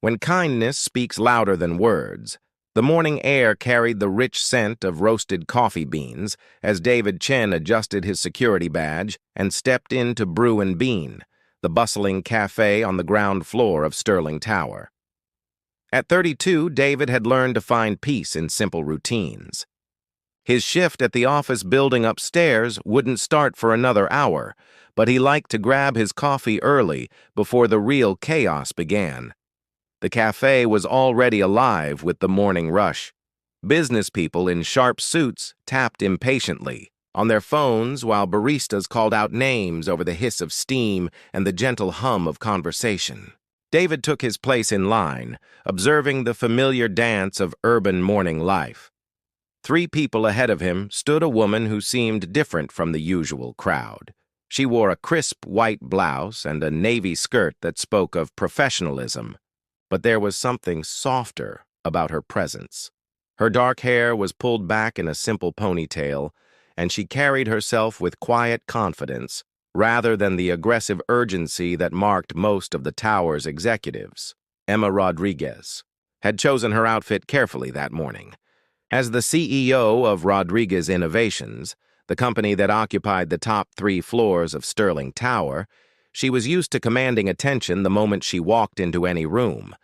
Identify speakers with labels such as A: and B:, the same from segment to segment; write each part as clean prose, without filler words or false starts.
A: When kindness speaks louder than words, the morning air carried the rich scent of roasted coffee beans as David Chen adjusted his security badge and stepped in to Brew and Bean, the bustling cafe on the ground floor of Sterling Tower. At 32, David had learned to find peace in simple routines. His shift at the office building upstairs wouldn't start for another hour, but he liked to grab his coffee early before the real chaos began. The cafe was already alive with the morning rush. Business people in sharp suits tapped impatiently on their phones while baristas called out names over the hiss of steam and the gentle hum of conversation. David took his place in line, observing the familiar dance of urban morning life. 3 people ahead of him stood a woman who seemed different from the usual crowd. She wore a crisp white blouse and a navy skirt that spoke of professionalism. But there was something softer about her presence. Her dark hair was pulled back in a simple ponytail, and she carried herself with quiet confidence rather than the aggressive urgency that marked most of the tower's executives. Emma Rodriguez had chosen her outfit carefully that morning. As the CEO of Rodriguez Innovations, the company that occupied the top 3 floors of Sterling Tower, she was used to commanding attention the moment she walked into any room,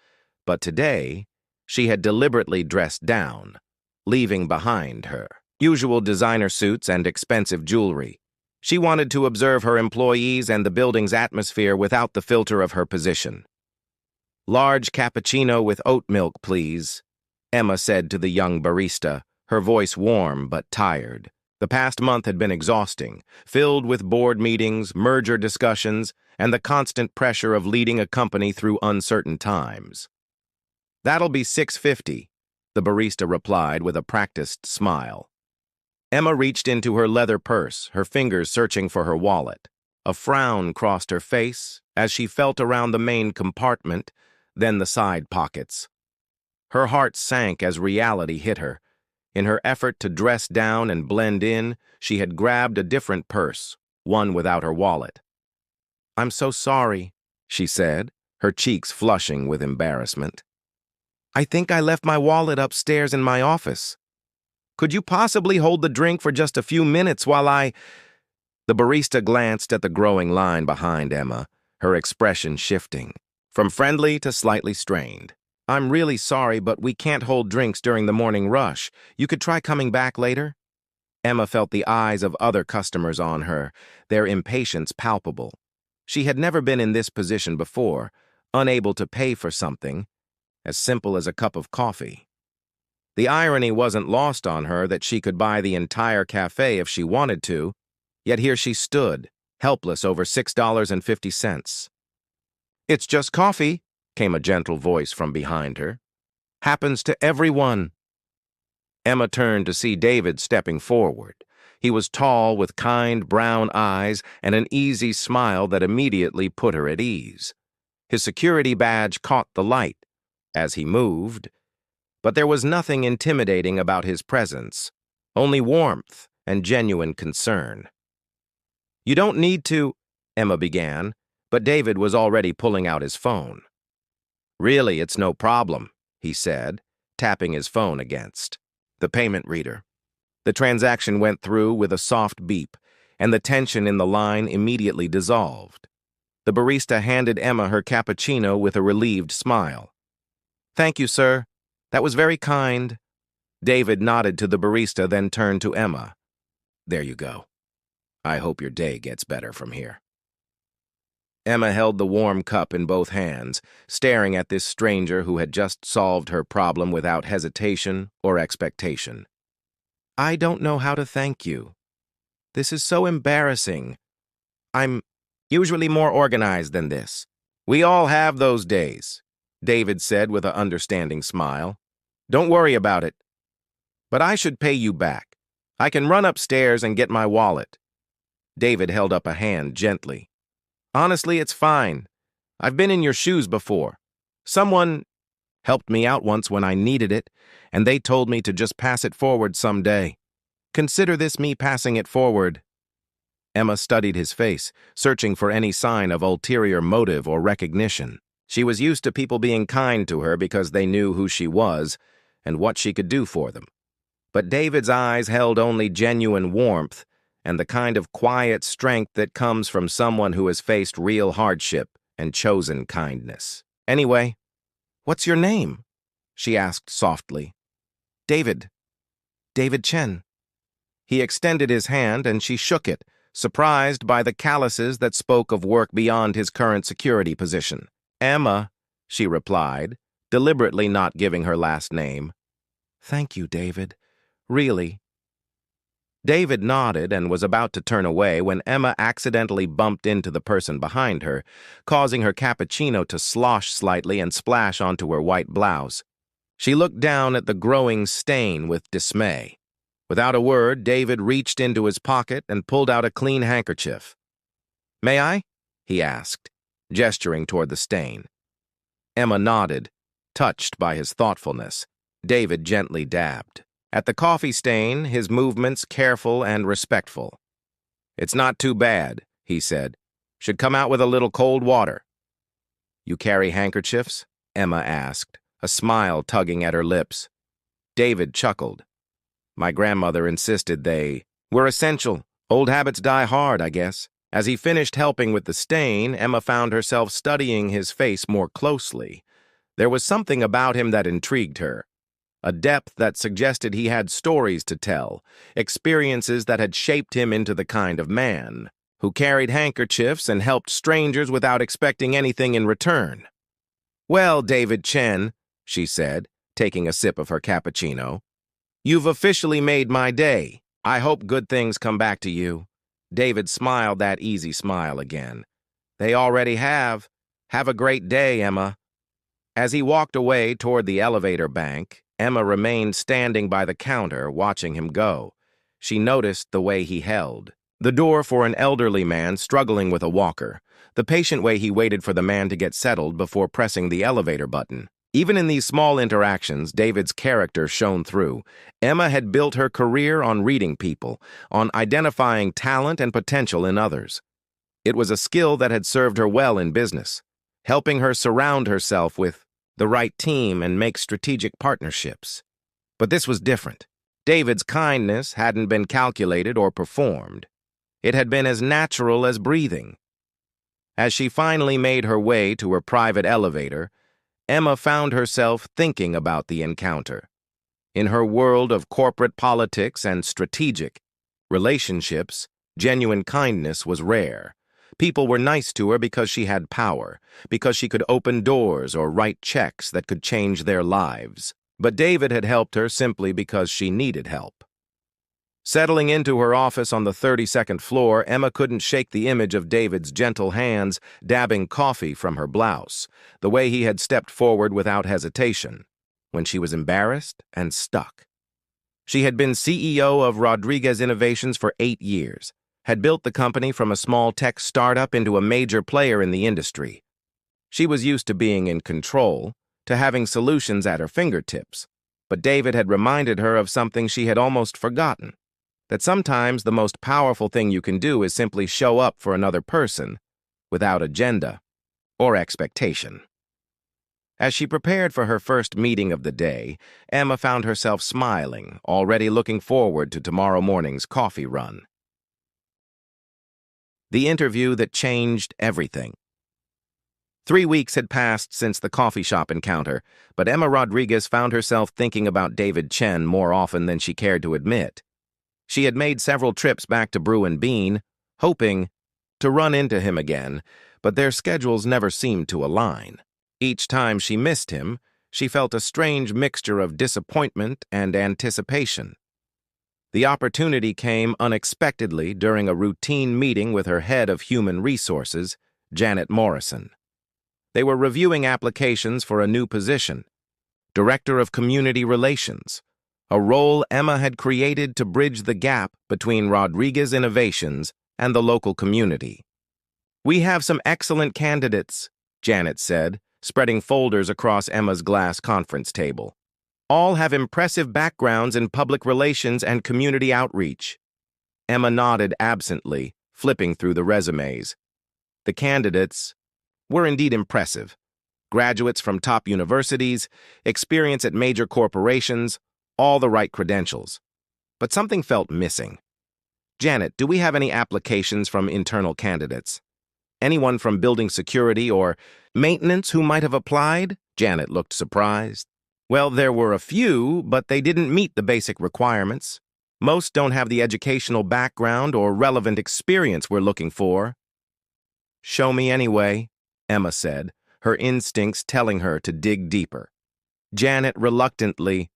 A: but today she had deliberately dressed down, leaving behind her usual designer suits and expensive jewelry. She wanted to observe her employees and the building's atmosphere without the filter of her position. "Large cappuccino with oat milk, please," Emma said to the young barista, her voice warm but tired. The past month had been exhausting, filled with board meetings, merger discussions, and the constant pressure of leading a company through uncertain times. "That'll be $6.50, the barista replied with a practiced smile. Emma reached into her leather purse, her fingers searching for her wallet. A frown crossed her face as she felt around the main compartment, then the side pockets. Her heart sank as reality hit her. In her effort to dress down and blend in, she had grabbed a different purse, one without her wallet. "I'm so sorry," she said, her cheeks flushing with embarrassment. "I think I left my wallet upstairs in my office. Could you possibly hold the drink for just a few minutes while I—" The barista glanced at the growing line behind Emma, her expression shifting, from friendly to slightly strained. "I'm really sorry, but we can't hold drinks during the morning rush. You could try coming back later." Emma felt the eyes of other customers on her, their impatience palpable. She had never been in this position before, unable to pay for something as simple as a cup of coffee. The irony wasn't lost on her that she could buy the entire cafe if she wanted to, yet here she stood, helpless over $6.50. "It's just coffee," came a gentle voice from behind her. "Happens to everyone." Emma turned to see David stepping forward. He was tall with kind brown eyes and an easy smile that immediately put her at ease. His security badge caught the light as he moved, but there was nothing intimidating about his presence, only warmth and genuine concern. "You don't need to," Emma began, but David was already pulling out his phone. "Really, it's no problem," he said, tapping his phone against the payment reader. The transaction went through with a soft beep, and the tension in the line immediately dissolved. The barista handed Emma her cappuccino with a relieved smile. "Thank you, sir. That was very kind." David nodded to the barista, then turned to Emma. "There you go. I hope your day gets better from here." Emma held the warm cup in both hands, staring at this stranger who had just solved her problem without hesitation or expectation. "I don't know how to thank you. This is so embarrassing. I'm usually more organized than this." "We all have those days," David said with an understanding smile. "Don't worry about it. But I should pay you back. I can run upstairs and get my wallet." David held up a hand gently. "Honestly, it's fine. I've been in your shoes before. Someone helped me out once when I needed it, and they told me to just pass it forward someday. Consider this me passing it forward." Emma studied his face, searching for any sign of ulterior motive or recognition. She was used to people being kind to her because they knew who she was and what she could do for them. But David's eyes held only genuine warmth and the kind of quiet strength that comes from someone who has faced real hardship and chosen kindness. "Anyway, what's your name?" she asked softly. "David. David Chen." He extended his hand and she shook it, surprised by the calluses that spoke of work beyond his current security position. "Emma," she replied, deliberately not giving her last name. "Thank you, David. Really." David nodded and was about to turn away when Emma accidentally bumped into the person behind her, causing her cappuccino to slosh slightly and splash onto her white blouse. She looked down at the growing stain with dismay. Without a word, David reached into his pocket and pulled out a clean handkerchief. "May I?" he asked, gesturing toward the stain. Emma nodded, touched by his thoughtfulness. David gently dabbed. At the coffee stain, his movements careful and respectful. "It's not too bad," he said. "Should come out with a little cold water." "You carry handkerchiefs?" Emma asked, a smile tugging at her lips. David chuckled. "My grandmother insisted they were essential. Old habits die hard, I guess." As he finished helping with the stain, Emma found herself studying his face more closely. There was something about him that intrigued her. A depth that suggested he had stories to tell, experiences that had shaped him into the kind of man who carried handkerchiefs and helped strangers without expecting anything in return. "Well, David Chen," she said, taking a sip of her cappuccino, "you've officially made my day. I hope good things come back to you." David smiled that easy smile again. "They already have. Have a great day, Emma." As he walked away toward the elevator bank, Emma remained standing by the counter, watching him go. She noticed the way he held the door for an elderly man struggling with a walker, the patient way he waited for the man to get settled before pressing the elevator button. Even in these small interactions, David's character shone through. Emma had built her career on reading people, on identifying talent and potential in others. It was a skill that had served her well in business, helping her surround herself with the right team and make strategic partnerships. But this was different. David's kindness hadn't been calculated or performed. It had been as natural as breathing. As she finally made her way to her private elevator, Emma found herself thinking about the encounter. In her world of corporate politics and strategic relationships, genuine kindness was rare. People were nice to her because she had power, because she could open doors or write checks that could change their lives. But David had helped her simply because she needed help. Settling into her office on the 32nd floor, Emma couldn't shake the image of David's gentle hands dabbing coffee from her blouse, the way he had stepped forward without hesitation, when she was embarrassed and stuck. She had been CEO of Rodriguez Innovations for 8 years, had built the company from a small tech startup into a major player in the industry. She was used to being in control, to having solutions at her fingertips, but David had reminded her of something she had almost forgotten, that sometimes the most powerful thing you can do is simply show up for another person without agenda or expectation. As she prepared for her first meeting of the day, Emma found herself smiling, already looking forward to tomorrow morning's coffee run. The interview that changed everything. 3 weeks had passed since the coffee shop encounter, but Emma Rodriguez found herself thinking about David Chen more often than she cared to admit. She had made several trips back to Brew and Bean, hoping to run into him again, but their schedules never seemed to align. Each time she missed him, she felt a strange mixture of disappointment and anticipation. The opportunity came unexpectedly during a routine meeting with her head of human resources, Janet Morrison. They were reviewing applications for a new position, Director of Community Relations, a role Emma had created to bridge the gap between Rodriguez Innovations and the local community. "We have some excellent candidates," Janet said, spreading folders across Emma's glass conference table. "All have impressive backgrounds in public relations and community outreach." Emma nodded absently, flipping through the resumes. The candidates were indeed impressive. graduates from top universities, experience at major corporations, all the right credentials. But something felt missing. Janet, do we have any applications from internal candidates? Anyone from building security or maintenance who might have applied? Janet looked surprised. Well, there were a few, but they didn't meet the basic requirements. Most don't have the educational background or relevant experience we're looking for. Show me anyway, Emma said, her instincts telling her to dig deeper. Janet reluctantly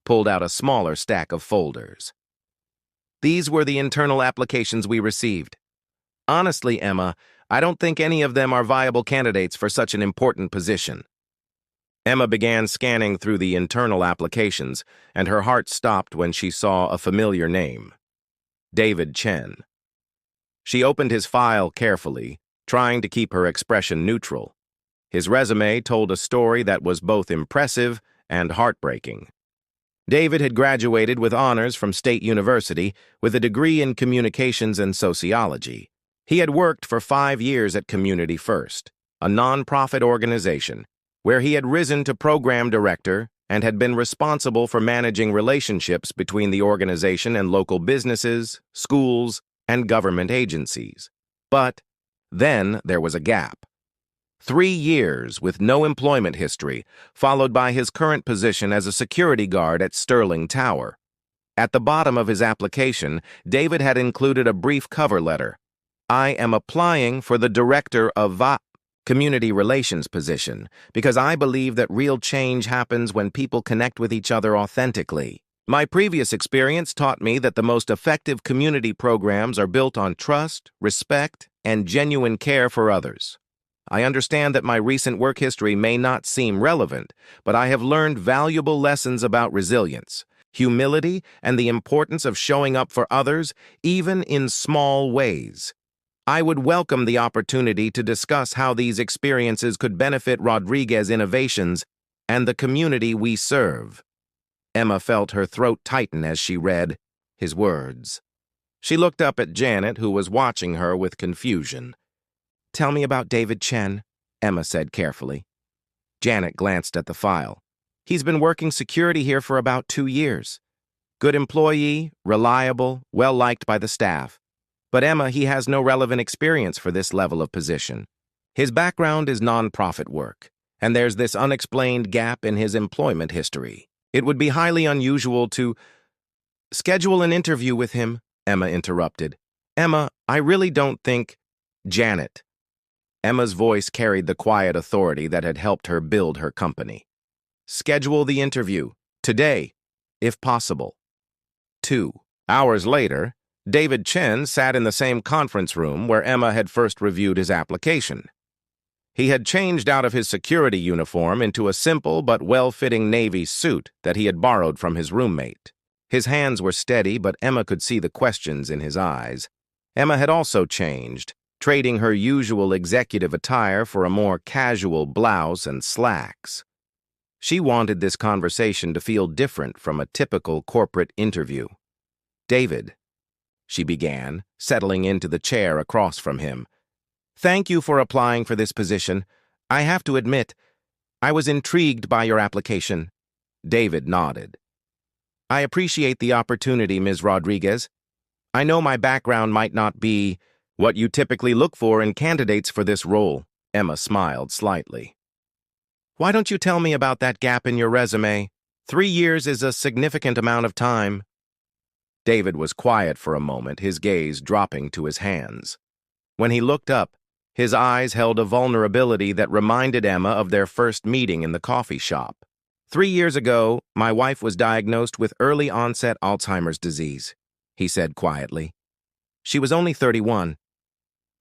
A: pulled out a smaller stack of folders. These were the internal applications we received. Honestly, Emma, I don't think any of them are viable candidates for such an important position. Emma began scanning through the internal applications, and her heart stopped when she saw a familiar name. David Chen. She opened his file carefully, trying to keep her expression neutral. His resume told a story that was both impressive and heartbreaking. David had graduated with honors from State University with a degree in communications and sociology. He had worked for 5 years at Community First, a nonprofit organization, where he had risen to program director and had been responsible for managing relationships between the organization and local businesses, schools, and government agencies. But then there was a gap. 3 years with no employment history, followed by his current position as a security guard at Sterling Tower. At the bottom of his application, David had included a brief cover letter. I am applying for the Director of Community Relations position because I believe that real change happens when people connect with each other authentically. My previous experience taught me that the most effective community programs are built on trust, respect, and genuine care for others. I understand that my recent work history may not seem relevant, but I have learned valuable lessons about resilience, humility, and the importance of showing up for others, even in small ways. I would welcome the opportunity to discuss how these experiences could benefit Rodriguez Innovations and the community we serve. Emma felt her throat tighten as she read his words. She looked up at Janet, who was watching her with confusion. Tell me about David Chen, Emma said carefully. Janet glanced at the file. He's been working security here for about 2 years. Good employee, reliable, well-liked by the staff. But Emma, he has no relevant experience for this level of position. His background is nonprofit work, and there's this unexplained gap in his employment history. It would be highly unusual to schedule an interview with him, Emma interrupted. Emma, I really don't think... Janet. Emma's voice carried the quiet authority that had helped her build her company. Schedule the interview, today, if possible. 2 hours later, David Chen sat in the same conference room where Emma had first reviewed his application. He had changed out of his security uniform into a simple but well-fitting navy suit that he had borrowed from his roommate. His hands were steady, but Emma could see the questions in his eyes. Emma had also changed, trading her usual executive attire for a more casual blouse and slacks. She wanted this conversation to feel different from a typical corporate interview. David, she began, settling into the chair across from him. Thank you for applying for this position. I have to admit, I was intrigued by your application. David nodded. I appreciate the opportunity, Ms. Rodriguez. I know my background might not be what you typically look for in candidates for this role. Emma smiled slightly. Why don't you tell me about that gap in your resume? 3 years is a significant amount of time. David was quiet for a moment, his gaze dropping to his hands. When he looked up, his eyes held a vulnerability that reminded Emma of their first meeting in the coffee shop. 3 years ago, my wife was diagnosed with early-onset Alzheimer's disease, he said quietly. She was only 31.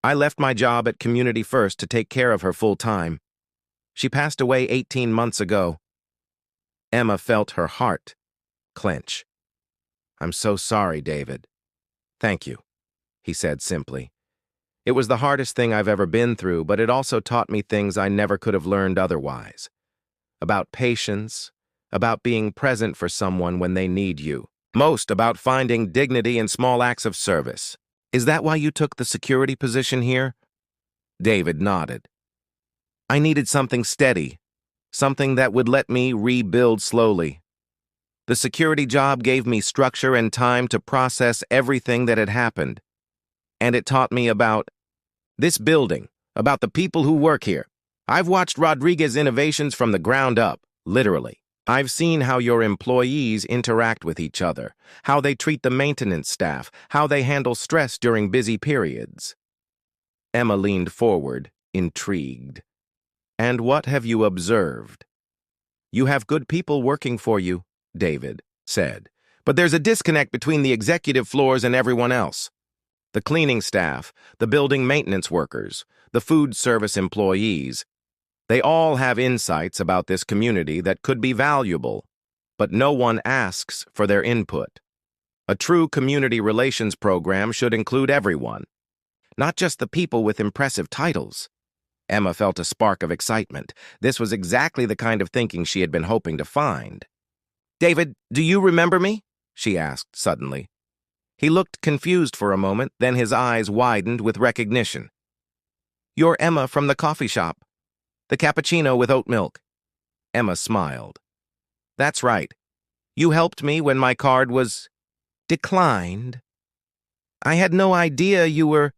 A: I left my job at Community First to take care of her full-time. She passed away 18 months ago. Emma felt her heart clench. I'm so sorry, David. Thank you, he said simply. It was the hardest thing I've ever been through, but it also taught me things I never could have learned otherwise. About patience, about being present for someone when they need you. Most about finding dignity in small acts of service. Is that why you took the security position here? David nodded. I needed something steady, something that would let me rebuild slowly. The security job gave me structure and time to process everything that had happened. And it taught me about this building, about the people who work here. I've watched Rodriguez Innovations from the ground up, literally. I've seen how your employees interact with each other, how they treat the maintenance staff, how they handle stress during busy periods. Emma leaned forward, intrigued. And what have you observed? You have good people working for you, David said. But there's a disconnect between the executive floors and everyone else. The cleaning staff, the building maintenance workers, the food service employees, they all have insights about this community that could be valuable, but no one asks for their input. A true community relations program should include everyone, not just the people with impressive titles. Emma felt a spark of excitement. This was exactly the kind of thinking she had been hoping to find. "David, do you remember me?" she asked suddenly. He looked confused for a moment, then his eyes widened with recognition. "You're Emma from the coffee shop. The cappuccino with oat milk." Emma smiled. "That's right. You helped me when my card was declined. I had no idea you were—"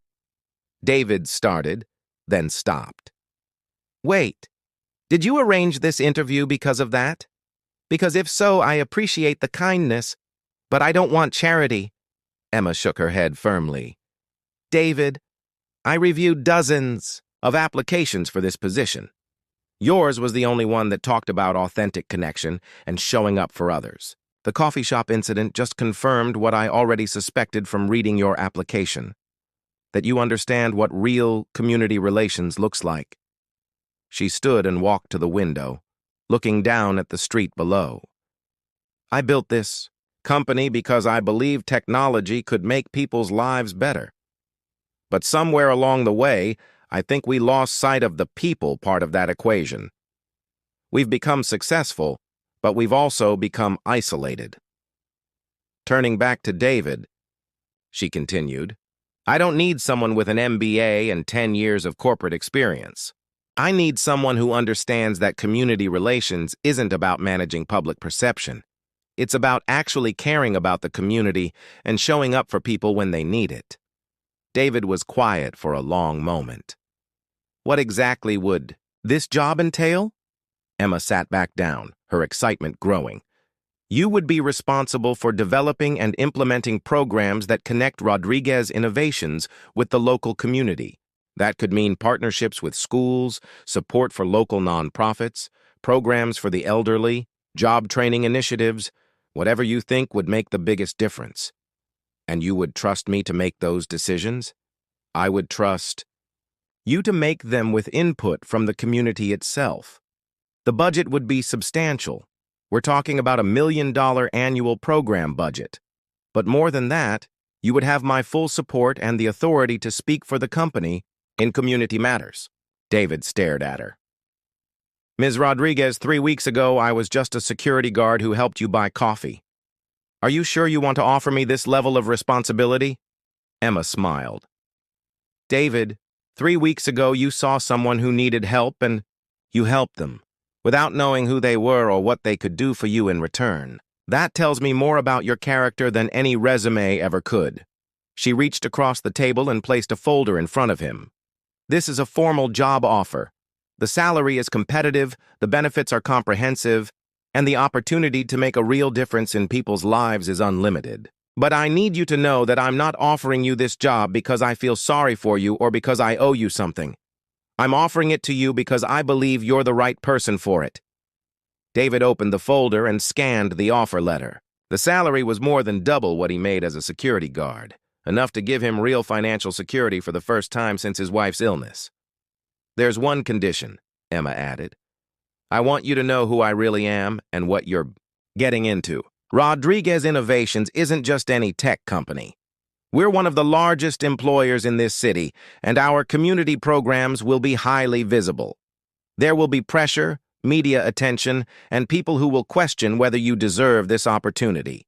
A: David started, then stopped. "Wait, did you arrange this interview because of that? Because if so, I appreciate the kindness, but I don't want charity." Emma shook her head firmly. "David, I reviewed dozens of applications for this position. Yours was the only one that talked about authentic connection and showing up for others. The coffee shop incident just confirmed what I already suspected from reading your application, that you understand what real community relations looks like." She stood and walked to the window, looking down at the street below. "I built this company because I believed technology could make people's lives better. But somewhere along the way, I think we lost sight of the people part of that equation. We've become successful, but we've also become isolated." Turning back to David, she continued, "I don't need someone with an MBA and 10 years of corporate experience. I need someone who understands that community relations isn't about managing public perception. It's about actually caring about the community and showing up for people when they need it." David was quiet for a long moment. "What exactly would this job entail?" Emma sat back down, her excitement growing. "You would be responsible for developing and implementing programs that connect Rodriguez Innovations with the local community. That could mean partnerships with schools, support for local nonprofits, programs for the elderly, job training initiatives, whatever you think would make the biggest difference. And you would trust me to make those decisions? I would trust you to make them with input from the community itself. The budget would be substantial. We're talking about $1 million annual program budget. But more than that, you would have my full support and the authority to speak for the company in community matters." David stared at her. "Ms. Rodriguez, 3 weeks ago, I was just a security guard who helped you buy coffee. Are you sure you want to offer me this level of responsibility?" Emma smiled. "David, 3 weeks ago, you saw someone who needed help and you helped them, without knowing who they were or what they could do for you in return. That tells me more about your character than any resume ever could." She reached across the table and placed a folder in front of him. "This is a formal job offer. The salary is competitive, the benefits are comprehensive, and the opportunity to make a real difference in people's lives is unlimited. But I need you to know that I'm not offering you this job because I feel sorry for you or because I owe you something. I'm offering it to you because I believe you're the right person for it." David opened the folder and scanned the offer letter. The salary was more than double what he made as a security guard, enough to give him real financial security for the first time since his wife's illness. "There's one condition," Emma added. "I want you to know who I really am and what you're getting into. Rodriguez Innovations isn't just any tech company. We're one of the largest employers in this city, and our community programs will be highly visible. There will be pressure, media attention, and people who will question whether you deserve this opportunity.